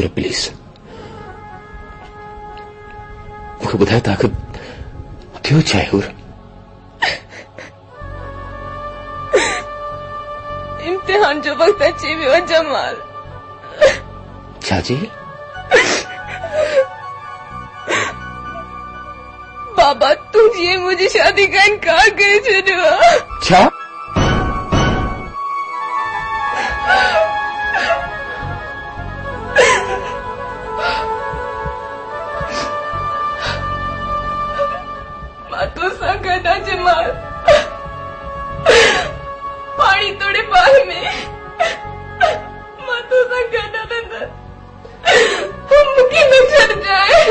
हुर प्लीज मूंखे ॿुधाए तव्हांखे थियो छा आहे हुर? इम्तिहान जो वक्त अची वियो जमाल। छा जी? बाबा तुझे मुझे शादी का इनकार करे छॾियो। छा? मां तोसां गॾु जमाल पानी तोड़े बाह में मां तोसां गॾु रहंदसि। मूंखे न छॾजाए।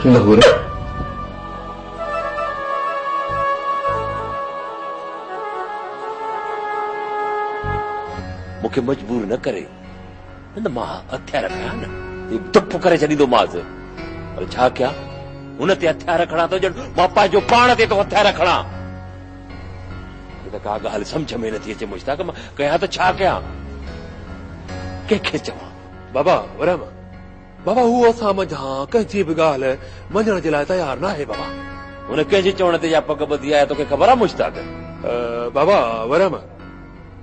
न हुर मूंखे मजबूर न करे न मां हथियार खणा न धुप करे छॾींदोमांसि पर छा कयां हुन ते हथियार खणा थो ॼण मां पंहिंजो पाण ते तो हथियार खणा। का ॻाल्हि सम्झ में नथी अचे मुश्ताक मां कयां त छा कयां कंहिंखे चवां? बाबा वरम बाबा हू असां मंझां कंहिंजी बि ॻाल्हि मञण जे लाइ तयार न आहे बाबा। हुन कंहिंजे चवण ते या पग ॿधी आहे तोखे ख़बर आहे मुश्ताक? बाबा वरम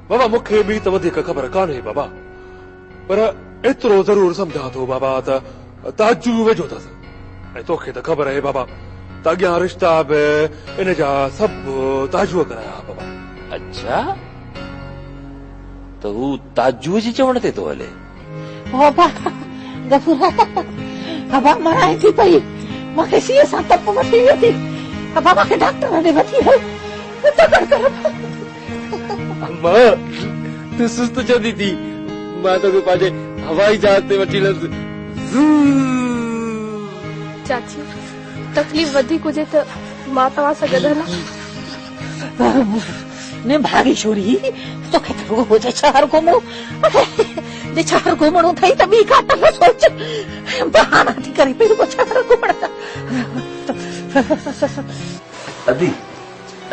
बाबा मूंखे बि त वधीक ख़बर कान्हे बाबा पर एतिरो ज़रूर सम्झां थो बाबा त ताजू वेझो अथसि ऐं तोखे त ख़बर आहे बाबा त अॻियां रिश्ता बि इन जा सभु ताजूअ कराया बाबा। अच्छा त हू ताजूअ जे चवण ते थो हले? बाबा गफूरा बाबा मराए थी पई मूंखे सीअ सां तप वठी वियो थी बाबा मूंखे डॉक्टर ॾे वठी हल अम्मा तू सुस्त चवंदी थी मां तोखे पंहिंजे हवाई जहाज ते वठी हलंदुसि। चाची तकलीफ़ वधीक हुजे त मां तव्हां सां गॾु हलां? ने भागी छोरी तोखे त रुगो हुजे शहर घुमो जे शहर घुमणो अथई त ॿी काट न सोच बहाना थी करे पई रुगो शहर घुमण त अदी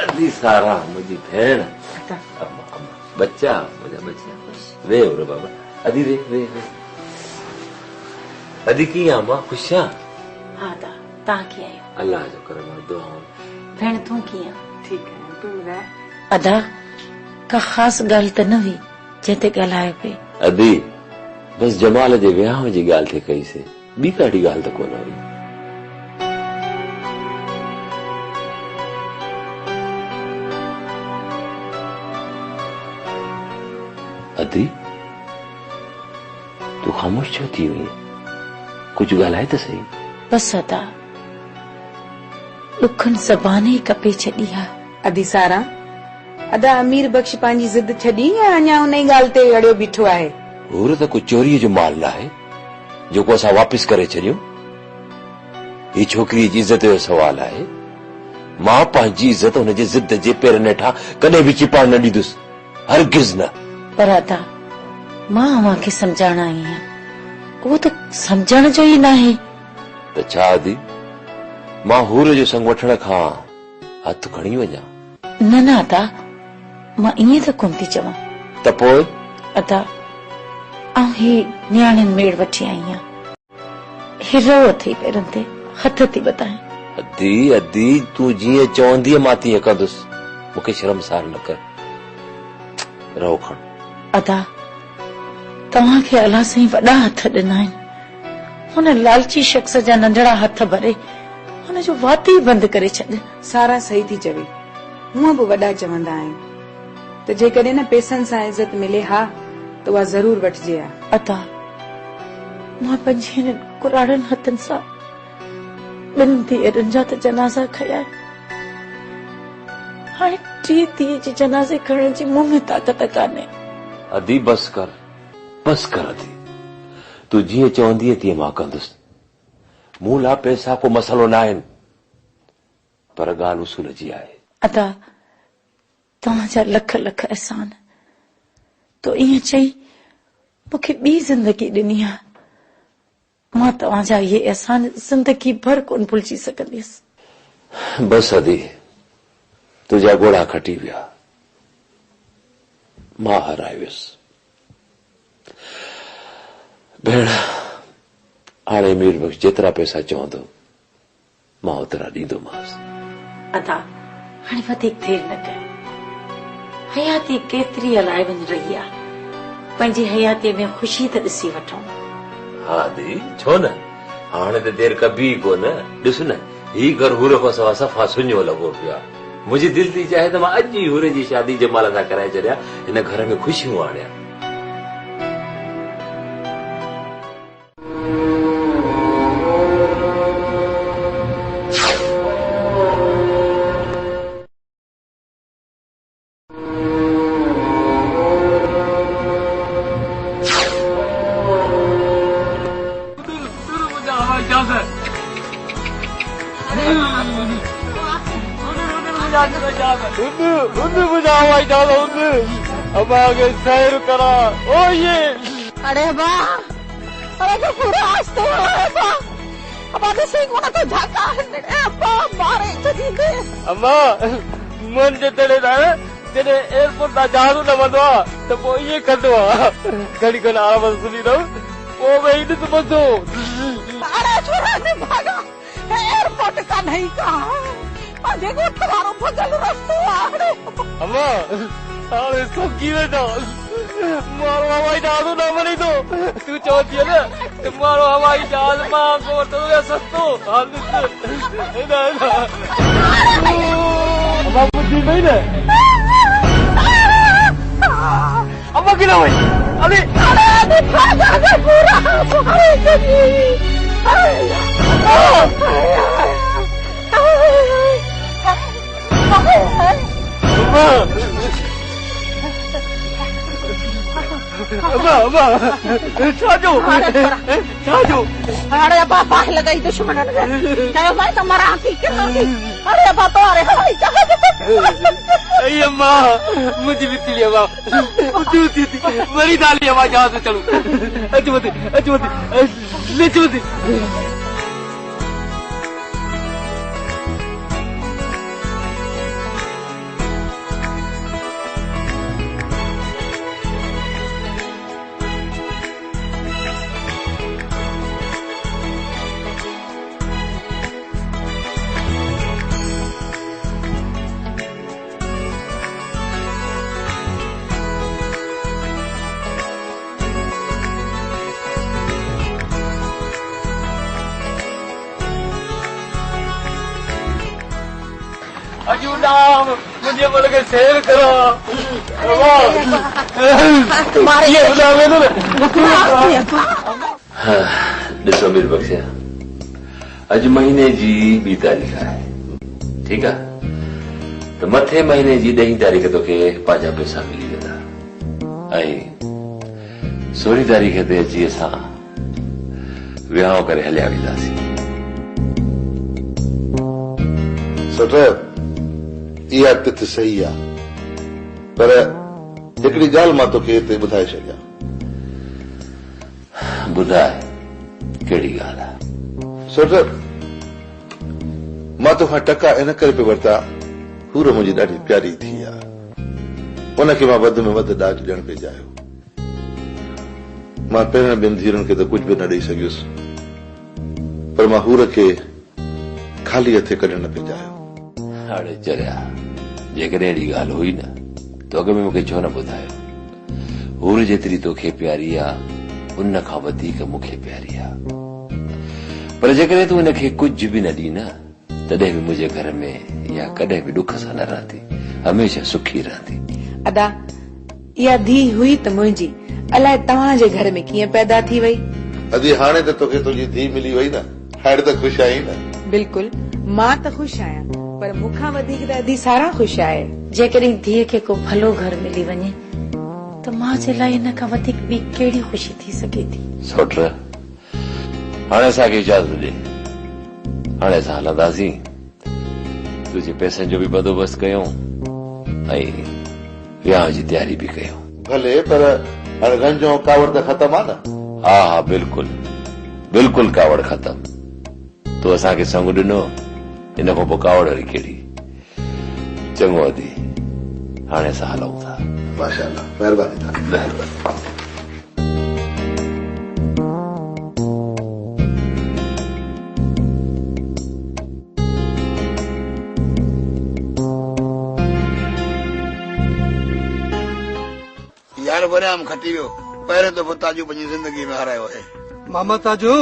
अदी सारा मुंहिंजी भेण अम्मा अम्मा बच्चा मुंहिंजा बच्चा वे रे बाबा अदी वे वे वे अदी कीअं आहे मां ख़ुशि आहियां? हा तव्हां कीअं आहियो? अल्लाह जो करम दुआऊं। भेण तूं कीअं? ठीकु आहे तूं ॿुधाए? अदा का ख़ासि ॻाल्हि त न हुई जंहिं ते ॻाल्हायो पई? अदी बस जमाल जे विहांव जी ॻाल्हि थे कईसीं ॿी काॾी ॻाल्हि त कोन हुई। अदी तू ख़ामोश छो थी हुई? कुछ ॻाल्हाए त सही। बस अदा ॾुखनि ज़बान ई कपे छॾी आहे। अदी सारा अदा अमीर बख्श पंहिंजी ज़िद छॾी या अञा उन ई ॻाल्हि ते अड़ियो बीठो आहे? हुर त को चोरीअ जो माल न आहे जेको असां वापसि करे छॾियूं। ही छोकिरीअ जी इज़त जो सवाल आहे। मां पंहिंजी इज़त हुनजे ज़िद जे पेरनि हेठां कॾहिं बि छिपाइण न ॾींदुसि हरगिज़ न। पर अदा मां अव्हांखे सम्झाइण आई आहियां उहो त सम्झण जो ई न आहे। त छा अदी मां हुर जो संग वठण खां हथ खणी वञा? न न अदा मां ईअं त कोन थी चवां। त पोइ? अदा आउं ही न्याणियुनि मेड़ वठी आई आहियां हिरो अथई पेरनि ते हथ थी ॿधाए। अदी अदी तूं जीअं चवंदीअ मां तीअं कंदुसि मूंखे शर्मसार न कर रहो खण। अदा तव्हांखे अलाह साईं वॾा हथ ॾिना आहिनि हुन लालची शख्स जा नंढड़ा हथ भरे हुनजो वात ई बंदि करे छॾ। सारा सही थी चवे हूअं बि वॾा चवंदा आहिनि त जेकॾहिं न पैसनि सां इज़त मिले हा त उहा ज़रूर वठिजे हा। अदा मां पंहिंजे कुराड़नि हथनि सां ॿिनि धीअरुनि जा त जनाज़ा खया हाणे टी धीअ जे जनाज़े खणण जी मूं में ताक़त कान्हे। अदी बस कर अदी तूं जीअं चवंदीअ तीअं मां कंदुसि। मूं लाइ पैसा को मसलो न आहिनि पर ॻाल्हि उसूल जी आहे। अदा तव्हांजा लख लख एहसान तो ईअं चई मूंखे ॿी ज़िंदगी ॾिनी आहे मां तव्हांजा इहे एहसान ज़िंदगी भर कोन भुलिजी सघंदसि। बस अदी तुंहिंजा घोड़ा खटी विया मां हाराए वियुसि। भेण हाणे मीर बख्श जेतिरा पैसा चवंदो मां ओतिरा ॾींदोमांसि। अदा हाणे वधीक देर न कयो। हयाती केतिरी हलाए वञी रही आहे, पंहिंजी हयातीअ में ख़ुशी त ॾिसी वठूं। हा दी छो न, हाणे त देर कबी कोन। ॾिस न ही घर हूर खां सवा सफ़ा सुञो लॻो पियो आहे। मुंहिंजी दिलि थी चाहे त मां अॼु ई हूर जी शादी जमाल सां कराए छॾियां, हिन घर में ख़ुशियूं आणियां। सैर करा ओ ये अरे वाह, अरे तो पूरा आज तो अब आगे से कोना तो झाका है अब्बा मारे चली दे अम्मा मन जे तड़े ना जने एयरपोर्ट दा जहाज न वंदो तो वो ये कंदो घड़ी घड़ी आराम सुनी रहो ओ वे इन तो बंदो। अरे छोरा ने भागा एयरपोर्ट का नहीं कहा और देखो तुम्हारा भगल रास्ता आड़े। अम्मा अरे सब की वे तो मारो हवाई जहाज ना मनी तो तू चौथी है ना तुम्हारो हवाई जहाज मां को तो सस्तो हाल ना अम्मा बुद्धि नहीं ना अम्मा की ना भाई अरे अरे भागा के पूरा मारे चली अम्मा साजो अरे बाबा लगाई दुश्मन ने चाहे भाई तुम्हारा हाथी क्यों अरे बाबा अरे हवाई जहाज अरे अम्मा मुझे भी तिली अम्मा तू मेरी दाली अम्मा जहाज से चलूं अजमती ले मुझे बोल के शेर करो तुम्हारे ॾिसो मीर बख्शिया अॼु महीने जी 2 तारीख़ आहे, ठीकु आहे त मथे महीने जी 10 तारीख़ तोखे पंहिंजा पैसा मिली वेंदा ऐं 16 तारीख़ ते अची असां विहांउ करे हलिया वेंदासीं। इहा तिथ सही आहे पर हिकिड़ी ॻाल्हि मां तोखे हिते ॿुधाए छॾियां। ॿुधाए कहिड़ी ॻाल्हि आहे? सोटर मां तोखां टका इन करे पे वरिता हूर मुंहिंजी ॾाढी प्यारी थी आहे, उनखे मां वधि में वधि ॾाढ ॾियण पे चाहियो। मां पहिरियों ॿिनि धीअरुनि खे त कुझु बि न ॾेई सघियुसि पर मां हूर खे ख़ाली हथे कढण न पे चाहियो। हाणे चरिया जेकॾहिं अहिड़ी ॻाल्हि हुई न त अॻ में मूंखे छो न ॿुधायो? हूर जेतिरी तोखे प्यारी आहे उन खां वधीक मूंखे प्यारी आहे, पर जेकॾहिं तूं हिनखे कुझु बि न ॾी न तॾहिं बि मुंहिंजे घर में या कॾहिं बि ॾुख सां न रहंदी, हमेशह सुखी रहंदी। अदा इहा धीउ हुई त मुंहिंजी, अलाए तव्हांजे घर में कीअं पैदा थी वई? अदी हाणे त तोखे तुंहिंजी धीउ मिली वई न, हाणे त ख़ुशि आहीं न? बिल्कुलु मां त ख़ुशि आहियां पर मूंखां वधीक त अदी सारा ख़ुशि आहे। जेकॾहिं धीअ खे को भलो घर मिली वञे त मां जे लाइ हिन खां वधीक ॿी कहिड़ी ख़ुशी थी सघे थी? सोट हाणे असांखे इजाज़त ॾे, हाणे असां हलंदासीं, तुंहिंजे पैसनि जो बि बंदोबस्तु कयूं ऐं विहांउ जी तयारी बि कयूं। भले पर हाणे गंजो कावड़ त ख़तम आहे न? हा हा बिल्कुलु बिल्कुलु कावड़ ख़तम। तूं असांखे संग ॾिनो, इन खां पोइ कावड़ वारी कहिड़ी। चङो अदी हाणे असां हलूं था। माशाअल्लाह, महिरबानी। महिरबानी। वरियाम खटी वियो पहिरियों दफ़ो ताजू पंहिंजी ज़िंदगी में हारायो आहे। मामा ताजू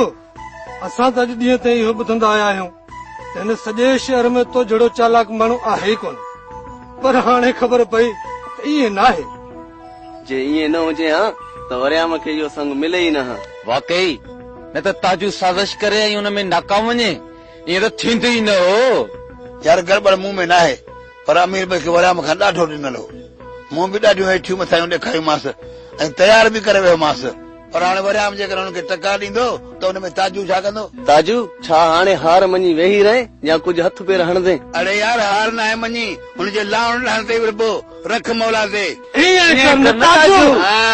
असां त अॼु ॾींहं ताईं इहो ॿुधंदा आया आहियूं त हिन सॼे शहर में तो जहिड़ो चालाक माण्हू आहे ई कोन, पर हाणे ख़बर पई त इएं न आहे। जे इएं न हुजे हा त वरियाम खे इहो संग मिले ई न हा। वाकई न त ताजू साज़िश करे ऐं हुन में नाकाम वञे, ईअं त थींदो ई न हो। यार गड़बड़ मुंह में न आहे, पर अमीर भाई खे वरियाम खां ॾाढो ॾिनल हो। मूं बि ॾाढियूं हेठियूं मथायूं ॾेखारियूंमांसि ऐं तयार बि करे वियोमांसि, पर हाणे वरियाम जेकर हुनखे टका ॾींदो त हुन में ताजू छा कंदो? ताजू छा हाणे हार मञी वेही रहे या कुछ हथ पेर हणंदे? अरे यार हार न आहे मञी, हुनजे लावण लाहण ते विड़बो, रख मौला ते।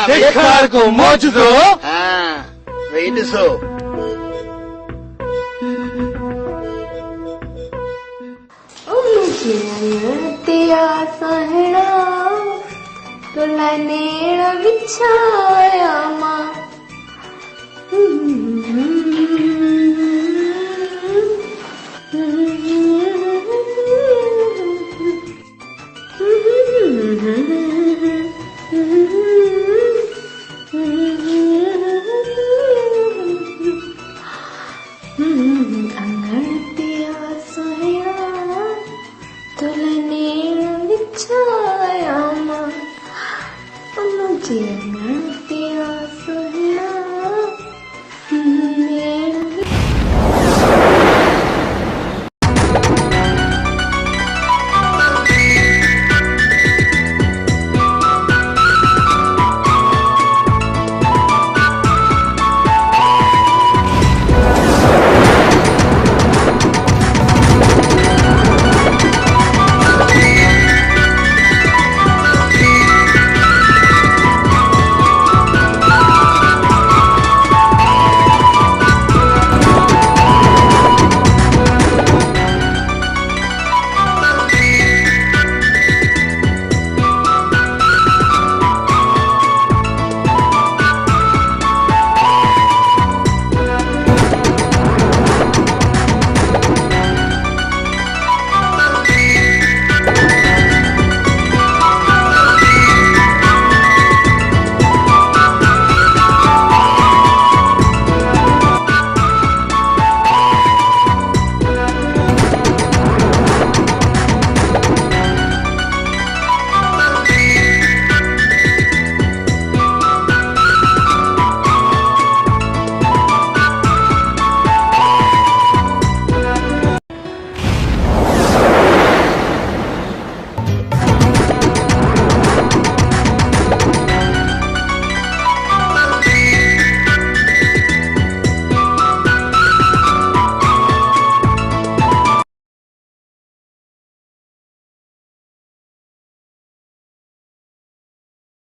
ॾेखार को मौजूदो। हाँ वेही ॾिसो। तेरा सहना तोला नेड़ बिछाया मां